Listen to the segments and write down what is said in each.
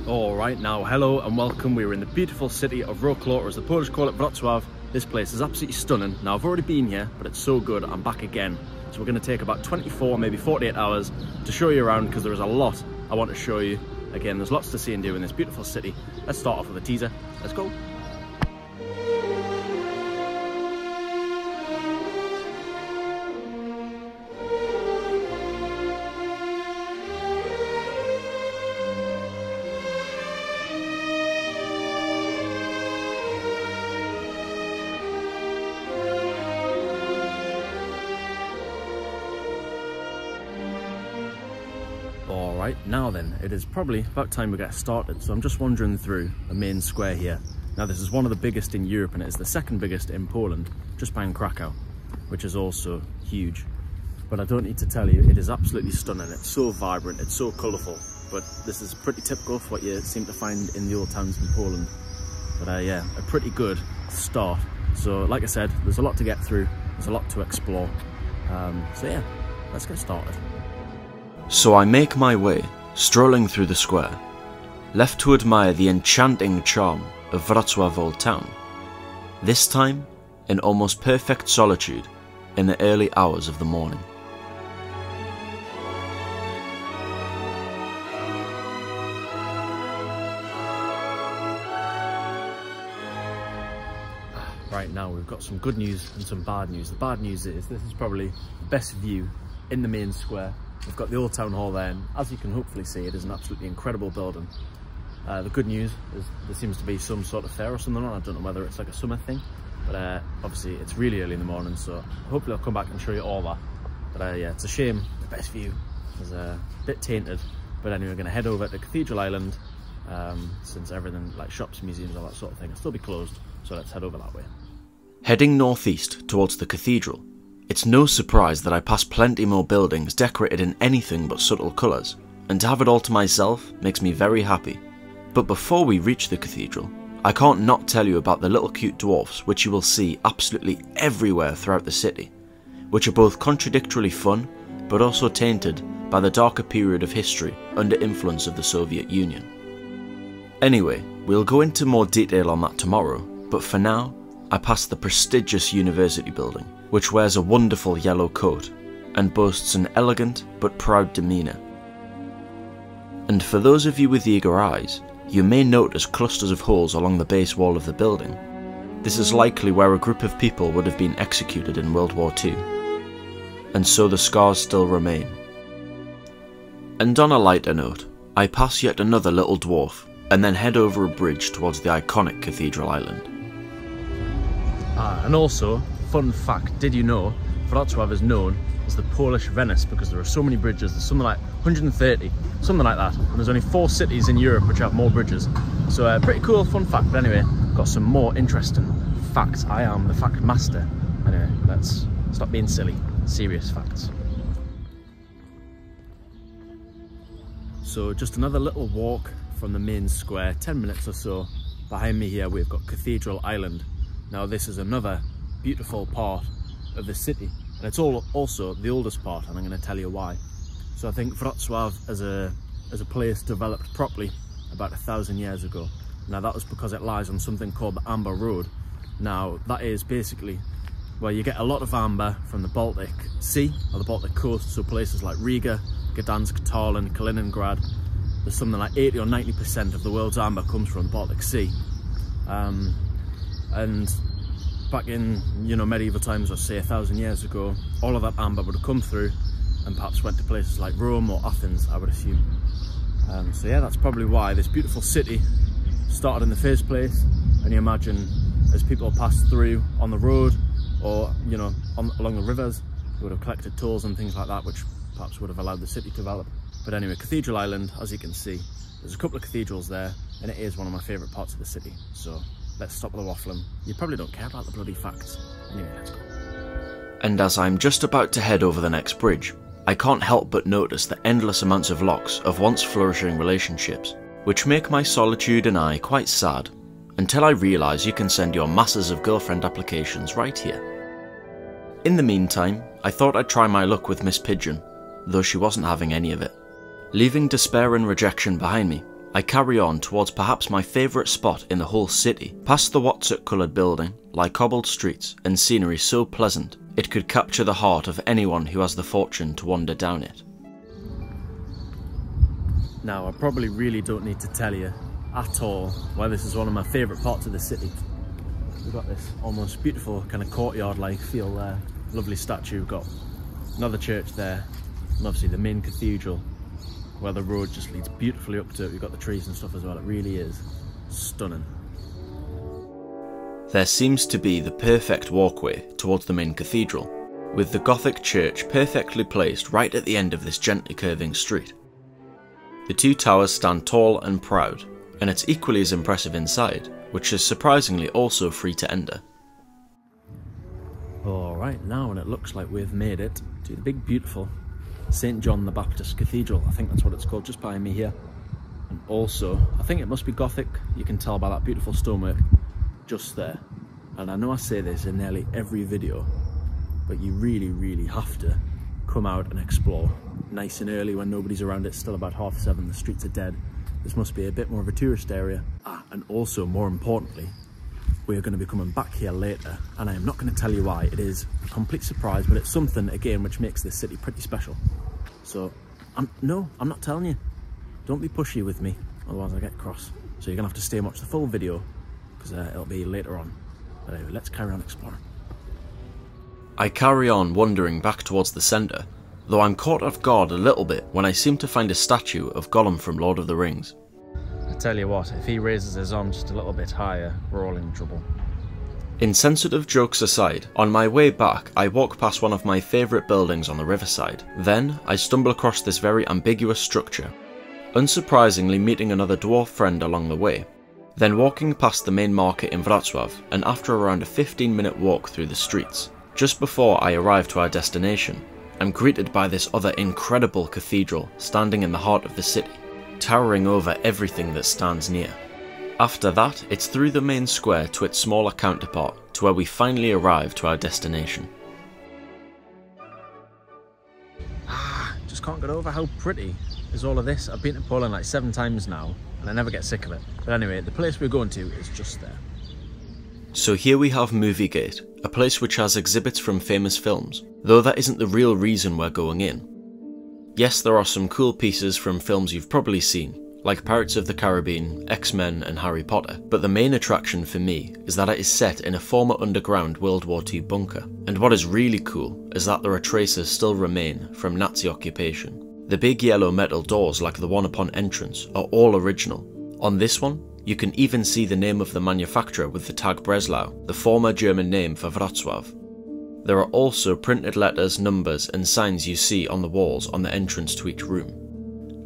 Alright, now hello and welcome. We're in the beautiful city of Wroclaw, or as the Polish call it, Wrocław. This place is absolutely stunning. Now I've already been here, but it's so good, I'm back again. So we're going to take about 24, maybe 48 hours to show you around, because there is a lot I want to show you. Again, there's lots to see and do in this beautiful city. Let's start off with a teaser. Let's go. Alright, now then, it is probably about time we get started, so I'm just wandering through the main square here. Now this is one of the biggest in Europe, and it is the second biggest in Poland, just behind Krakow, which is also huge. But I don't need to tell you, it is absolutely stunning. It's so vibrant, it's so colourful, but this is pretty typical for what you seem to find in the old towns in Poland. But yeah, a pretty good start. So like I said, there's a lot to get through, there's a lot to explore. So yeah, let's get started. So I make my way, strolling through the square, left to admire the enchanting charm of Wrocław Old Town, this time in almost perfect solitude in the early hours of the morning. Right, now we've got some good news and some bad news. The bad news is this is probably the best view in the main square. We've got the old town hall there, and as you can hopefully see, it is an absolutely incredible building. The good news is there seems to be some sort of fair or something on. I don't know whether it's like a summer thing, but obviously it's really early in the morning, so hopefully I'll come back and show you all that. But yeah, it's a shame the best view is a bit tainted. But anyway, we're going to head over to Cathedral Island, since everything like shops, museums, all that sort of thing will still be closed, so let's head over that way. Heading northeast towards the cathedral, it's no surprise that I pass plenty more buildings decorated in anything but subtle colours, and to have it all to myself makes me very happy. But before we reach the cathedral, I can't not tell you about the little cute dwarfs which you will see absolutely everywhere throughout the city, which are both contradictorily fun, but also tainted by the darker period of history under influence of the Soviet Union. Anyway, we'll go into more detail on that tomorrow, but for now, I pass the prestigious university building, which wears a wonderful yellow coat and boasts an elegant but proud demeanour. And for those of you with eager eyes, you may notice clusters of holes along the base wall of the building. This is likely where a group of people would have been executed in World War II, and so the scars still remain. And on a lighter note, I pass yet another little dwarf, and then head over a bridge towards the iconic Cathedral Island. And also, fun fact, did you know Wrocław is known as the Polish Venice because there are so many bridges? There's something like 130, something like that, and there's only 4 cities in Europe which have more bridges. So pretty cool fun fact. But anyway, got some more interesting facts. I am the fact master. Anyway, let's stop being silly. Serious facts. So just another little walk from the main square, 10 minutes or so. Behind me here we've got Cathedral Island. Now this is another beautiful part of the city, and it's also the oldest part, and I'm going to tell you why. So I think Wrocław as a place developed properly about 1,000 years ago. Now that was because it lies on something called the Amber Road. Now that is basically where you get a lot of amber from the Baltic Sea or the Baltic coast, so places like Riga, Gdansk, Tallinn, Kaliningrad. There's something like 80 or 90% of the world's amber comes from the Baltic Sea. And back in, medieval times, or say 1,000 years ago, all of that amber would have come through and perhaps went to places like Rome or Athens, I would assume. So yeah, that's probably why this beautiful city started in the first place. And you imagine as people passed through on the road or, along the rivers, they would have collected tolls and things like that, which perhaps would have allowed the city to develop. But anyway, Cathedral Island, as you can see, there's a couple of cathedrals there, and it is one of my favourite parts of the city. So let's stop the waffling. You probably don't care about the bloody facts. Anyway, let's go. And as I'm just about to head over the next bridge, I can't help but notice the endless amounts of locks of once flourishing relationships, which make my solitude and I quite sad, until I realise you can send your masses of girlfriend applications right here. In the meantime, I thought I'd try my luck with Miss Pigeon, though she wasn't having any of it. Leaving despair and rejection behind me, I carry on towards perhaps my favourite spot in the whole city, past the What's-It coloured building, like cobbled streets and scenery so pleasant it could capture the heart of anyone who has the fortune to wander down it. Now, I probably really don't need to tell you at all why this is one of my favourite parts of the city. We've got this almost beautiful kind of courtyard-like feel there, lovely statue. We've got another church there, and obviously the main cathedral, where the road just leads beautifully up to it. We've got the trees and stuff as well. It really is stunning. There seems to be the perfect walkway towards the main cathedral, with the Gothic church perfectly placed right at the end of this gently curving street. The two towers stand tall and proud, and it's equally as impressive inside, which is surprisingly also free to enter. Alright, now and it looks like we've made it to the big beautiful St. John the Baptist Cathedral. I think that's what it's called, just behind me here. And also, I think it must be Gothic. You can tell by that beautiful stonework just there. And I know I say this in nearly every video, but you really have to come out and explore nice and early when nobody's around. It's still about 7:30, the streets are dead. This must be a bit more of a tourist area. And also, more importantly, we're going to be coming back here later, and I am not going to tell you why. It is a complete surprise, but it's something, again, which makes this city pretty special. So, I'm not telling you. Don't be pushy with me, otherwise I get cross. So you're going to have to stay and watch the full video, because it'll be later on. But anyway, let's carry on exploring. I carry on wandering back towards the centre, though I'm caught off guard a little bit when I seem to find a statue of Gollum from Lord of the Rings. I tell you what, if he raises his arm just a little bit higher, we're all in trouble. Insensitive jokes aside, on my way back I walk past one of my favourite buildings on the riverside. Then I stumble across this very ambiguous structure, unsurprisingly meeting another dwarf friend along the way. Then walking past the main market in Wrocław, and after around a 15-minute walk through the streets, just before I arrive to our destination, I'm greeted by this other incredible cathedral standing in the heart of the city, towering over everything that stands near. After that, it's through the main square to its smaller counterpart, to where we finally arrive to our destination. Just can't get over how pretty is all of this. I've been to Poland like 7 times now, and I never get sick of it. But anyway, the place we're going to is just there. So here we have Moviegate, a place which has exhibits from famous films, though that isn't the real reason we're going in. Yes, there are some cool pieces from films you've probably seen, like Pirates of the Caribbean, X-Men and Harry Potter, but the main attraction for me is that it is set in a former underground World War II bunker, and what is really cool is that there are traces still remain from Nazi occupation. The big yellow metal doors like the one upon entrance are all original. On this one, you can even see the name of the manufacturer with the tag Breslau, the former German name for Wrocław. There are also printed letters, numbers and signs you see on the walls on the entrance to each room.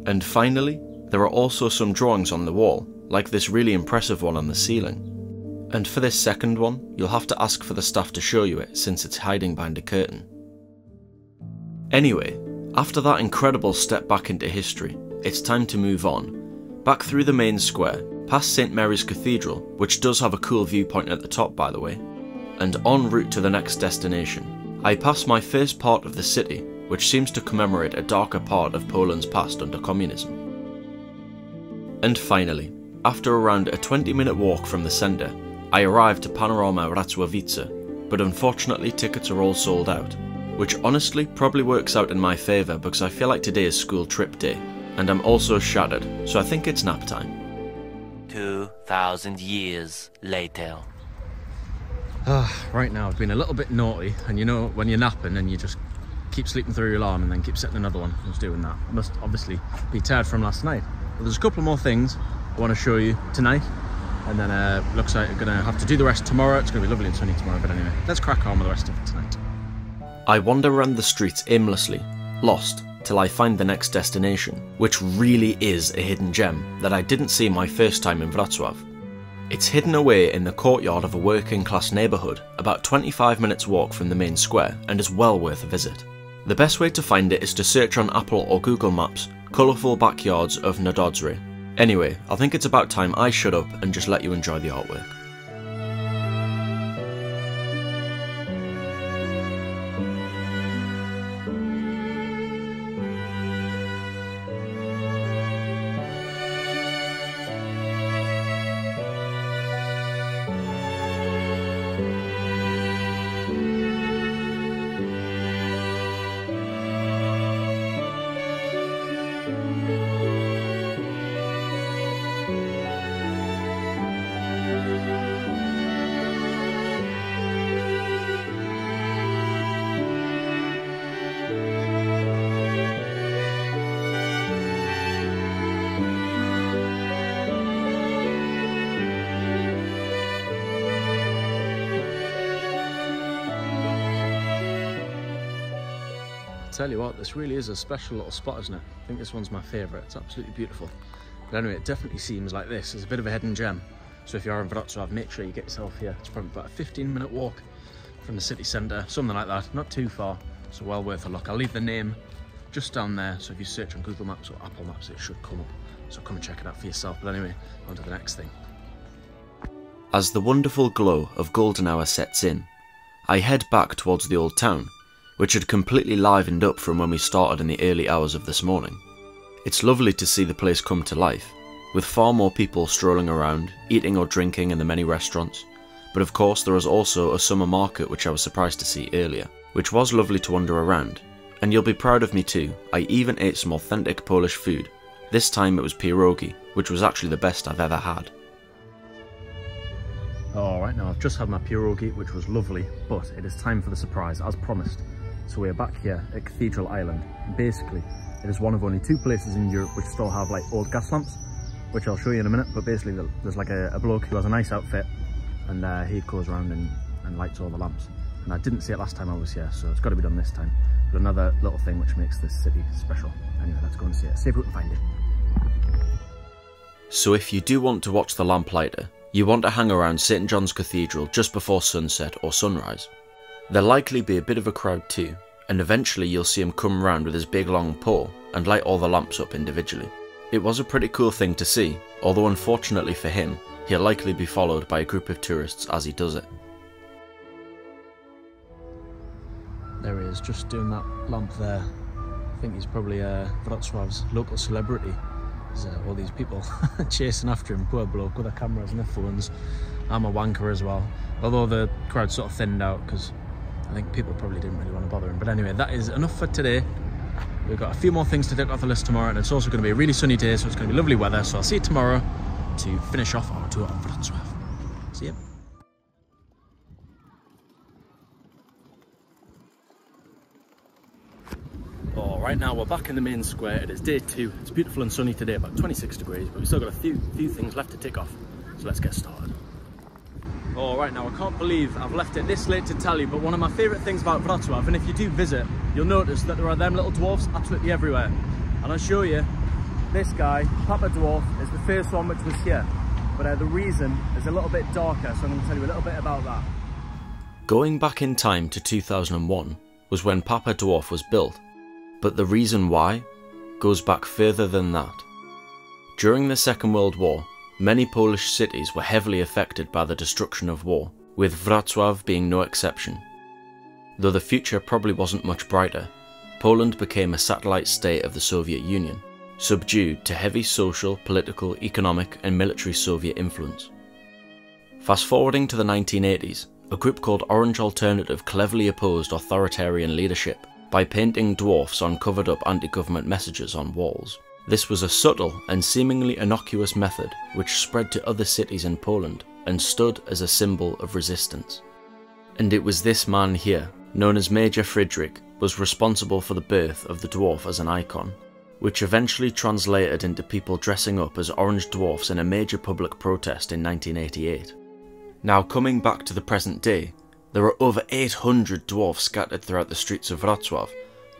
And finally, there are also some drawings on the wall, like this really impressive one on the ceiling. And for this second one, you'll have to ask for the staff to show you it since it's hiding behind a curtain. Anyway, after that incredible step back into history, it's time to move on. Back through the main square, past St. Mary's Cathedral, which does have a cool viewpoint at the top by the way, and en route to the next destination, I pass my first part of the city, which seems to commemorate a darker part of Poland's past under communism. And finally, after around a 20-minute walk from the centre, I arrive to Panorama Wrocławice, but unfortunately tickets are all sold out, which honestly probably works out in my favour because I feel like today is school trip day, and I'm also shattered, so I think it's nap time. 2,000 years later. Right now I've been a little bit naughty, and you know when you're napping and you just keep sleeping through your alarm and then keep setting another one. I was doing that. I must obviously be tired from last night. But there's a couple more things I want to show you tonight, and then looks like I'm gonna have to do the rest tomorrow. It's gonna be lovely and sunny tomorrow, but anyway, let's crack on with the rest of it tonight. I wander around the streets aimlessly, lost, till I find the next destination, which really is a hidden gem that I didn't see my first time in Wrocław. It's hidden away in the courtyard of a working class neighbourhood, about 25 minutes walk from the main square, and is well worth a visit. The best way to find it is to search on Apple or Google Maps, colourful backyards of Nadodrze. Anyway, I think it's about time I shut up and just let you enjoy the artwork. tell you what, this really is a special little spot, isn't it? I think this one's my favourite. It's absolutely beautiful. But anyway, it definitely seems like this is a bit of a hidden gem. So if you are in Wrocław, make sure you get yourself here. It's probably about a 15-minute walk from the city centre, something like that. Not too far, so well worth a look. I'll leave the name just down there, so if you search on Google Maps or Apple Maps, it should come up. So come and check it out for yourself. But anyway, on to the next thing. As the wonderful glow of golden hour sets in, I head back towards the old town, which had completely livened up from when we started in the early hours of this morning. It's lovely to see the place come to life, with far more people strolling around, eating or drinking in the many restaurants, but of course there was also a summer market which I was surprised to see earlier, which was lovely to wander around, and you'll be proud of me too, I even ate some authentic Polish food. This time it was pierogi, which was actually the best I've ever had. Alright, now I've just had my pierogi, which was lovely, but it is time for the surprise, as promised. So we're back here at Cathedral Island. Basically, it is one of only 2 places in Europe which still have like old gas lamps, which I'll show you in a minute. But basically there's like a bloke who has a nice outfit, and he goes around and lights all the lamps. And I didn't see it last time I was here, so it's got to be done this time. But another little thing which makes this city special. Anyway, let's go and see it. See if we can find it. So if you do want to watch the lamplighter, you want to hang around St John's Cathedral just before sunset or sunrise. There'll likely be a bit of a crowd too, and eventually you'll see him come round with his big long pole and light all the lamps up individually. It was a pretty cool thing to see, although unfortunately for him, he'll likely be followed by a group of tourists as he does it. There he is, just doing that lamp there. I think he's probably Wrocław's local celebrity. There's all these people chasing after him, poor bloke, with their cameras and their phones. I'm a wanker as well, although the crowd sort of thinned out because I think people probably didn't really want to bother him. But anyway, that is enough for today. We've got a few more things to take off the list tomorrow, and it's also going to be a really sunny day, so it's going to be lovely weather. So I'll see you tomorrow to finish off our tour of Wrocław. See ya. Oh, right now we're back in the main square. It is day 2. It's beautiful and sunny today, about 26 degrees, but we've still got a few things left to tick off. So let's get started. Oh, right now I can't believe I've left it this late to tell you, but one of my favourite things about Wrocław, and if you do visit, you'll notice that there are them little dwarfs absolutely everywhere. And I'll show you, this guy, Papa Dwarf, is the first one which was here. But the reason is a little bit darker, so I'm going to tell you a little bit about that. Going back in time to 2001 was when Papa Dwarf was built, but the reason why goes back further than that. During the Second World War, many Polish cities were heavily affected by the destruction of war, with Wrocław being no exception. Though the future probably wasn't much brighter, Poland became a satellite state of the Soviet Union, subdued to heavy social, political, economic and military Soviet influence. Fast forwarding to the 1980s, a group called Orange Alternative cleverly opposed authoritarian leadership by painting dwarfs on covered up anti-government messages on walls. This was a subtle and seemingly innocuous method which spread to other cities in Poland and stood as a symbol of resistance. And it was this man here, known as Major Fridrik, was responsible for the birth of the dwarf as an icon, which eventually translated into people dressing up as orange dwarfs in a major public protest in 1988. Now coming back to the present day, there are over 800 dwarfs scattered throughout the streets of Wrocław,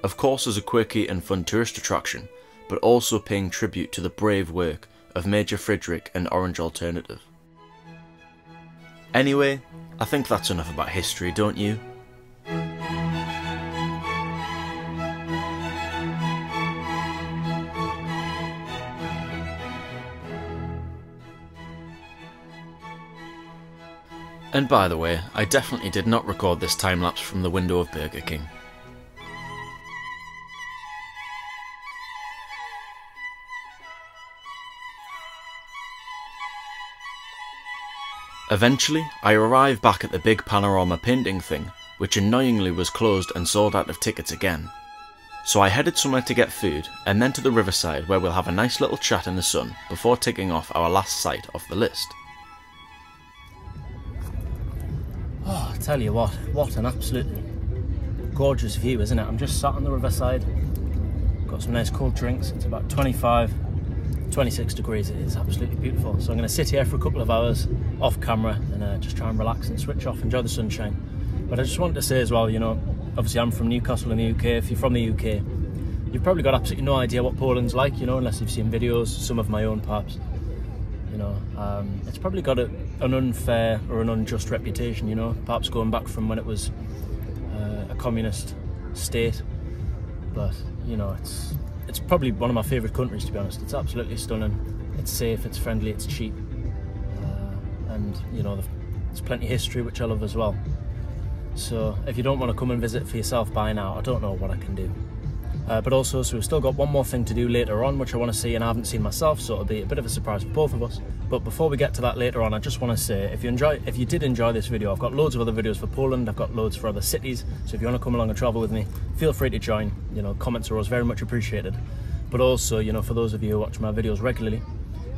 of course as a quirky and fun tourist attraction, but also paying tribute to the brave work of Major Fridrik and Orange Alternative. Anyway, I think that's enough about history, don't you? And by the way, I definitely did not record this time-lapse from the window of Burger King. Eventually, I arrived back at the big panorama painting thing, which annoyingly was closed and sold out of tickets again. So I headed somewhere to get food, and then to the riverside where we'll have a nice little chat in the sun before ticking off our last site off the list. Oh, I tell you what an absolutely gorgeous view, isn't it? I'm just sat on the riverside, got some nice cold drinks. It's about 26 degrees. It is absolutely beautiful. So I'm going to sit here for a couple of hours off camera and just try and relax and switch off, enjoy the sunshine. But I just wanted to say as well, you know, obviously I'm from Newcastle in the UK. If you're from the UK, you've probably got absolutely no idea what Poland's like, you know, unless you've seen videos, some of my own perhaps. You know, it's probably got an unfair or an unjust reputation, you know, perhaps going back from when it was a communist state. But, you know, it's probably one of my favourite countries, to be honest. It's absolutely stunning. It's safe, it's friendly, it's cheap. And, you know, there's plenty of history, which I love as well. So if you don't want to come and visit for yourself by now, I don't know what I can do. But also, so we've still got one more thing to do later on, which I want to see and I haven't seen myself, so it'll be a bit of a surprise for both of us. But before we get to that later on, I just want to say, if you did enjoy this video, I've got loads of other videos for Poland, I've got loads for other cities, so if you want to come along and travel with me, feel free to join. You know, comments are always very much appreciated. But also, you know, for those of you who watch my videos regularly,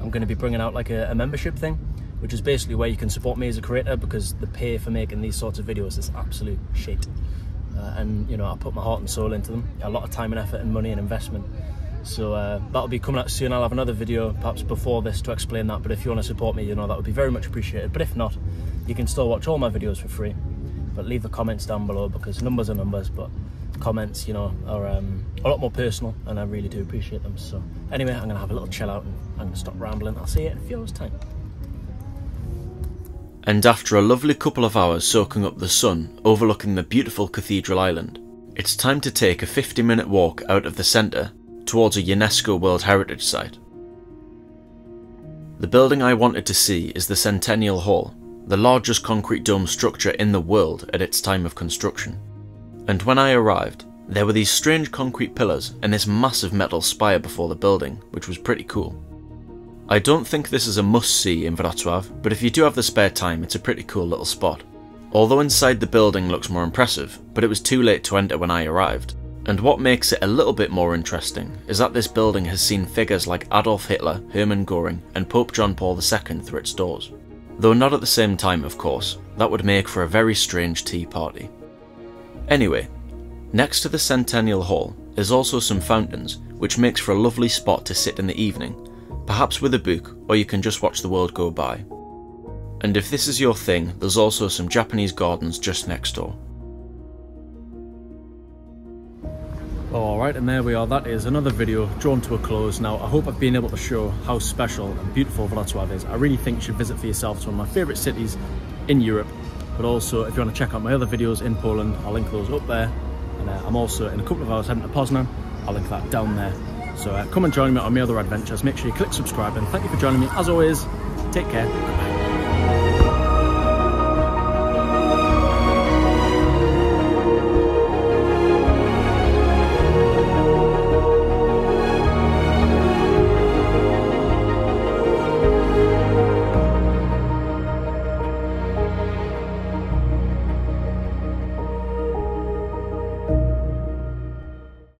I'm going to be bringing out like a membership thing, which is basically where you can support me as a creator, because the pay for making these sorts of videos is absolute shit. And, you know, I put my heart and soul into them, a lot of time and effort and money and investment. So that'll be coming out soon. I'll have another video perhaps before this to explain that, but if you want to support me, you know, that would be very much appreciated. But if not, you can still watch all my videos for free, but leave the comments down below, because numbers are numbers, but comments, you know, are a lot more personal, and I really do appreciate them. So anyway, I'm gonna have a little chill out and I'm gonna stop rambling. I'll see you in a few hours time. And after a lovely couple of hours soaking up the sun overlooking the beautiful Cathedral Island, it's time to take a 50-minute walk out of the centre towards a UNESCO World Heritage Site. The building I wanted to see is the Centennial Hall, the largest concrete dome structure in the world at its time of construction. And when I arrived, there were these strange concrete pillars and this massive metal spire before the building, which was pretty cool. I don't think this is a must-see in Wrocław, but if you do have the spare time, it's a pretty cool little spot. Although inside the building looks more impressive, but it was too late to enter when I arrived. And what makes it a little bit more interesting is that this building has seen figures like Adolf Hitler, Hermann Göring and Pope John Paul II through its doors. Though not at the same time, of course, that would make for a very strange tea party. Anyway, next to the Centennial Hall is also some fountains, which makes for a lovely spot to sit in the evening, perhaps with a book, or you can just watch the world go by. And if this is your thing, there's also some Japanese gardens just next door. Alright, and there we are. That is another video drawn to a close. Now, I hope I've been able to show how special and beautiful Wrocław is. I really think you should visit for yourself. It's one of my favourite cities in Europe. But also, if you want to check out my other videos in Poland, I'll link those up there. And I'm also, in a couple of hours, heading to Poznan. I'll link that down there. So come and join me on my other adventures. Make sure you click subscribe, and thank you for joining me. As always, take care. Bye.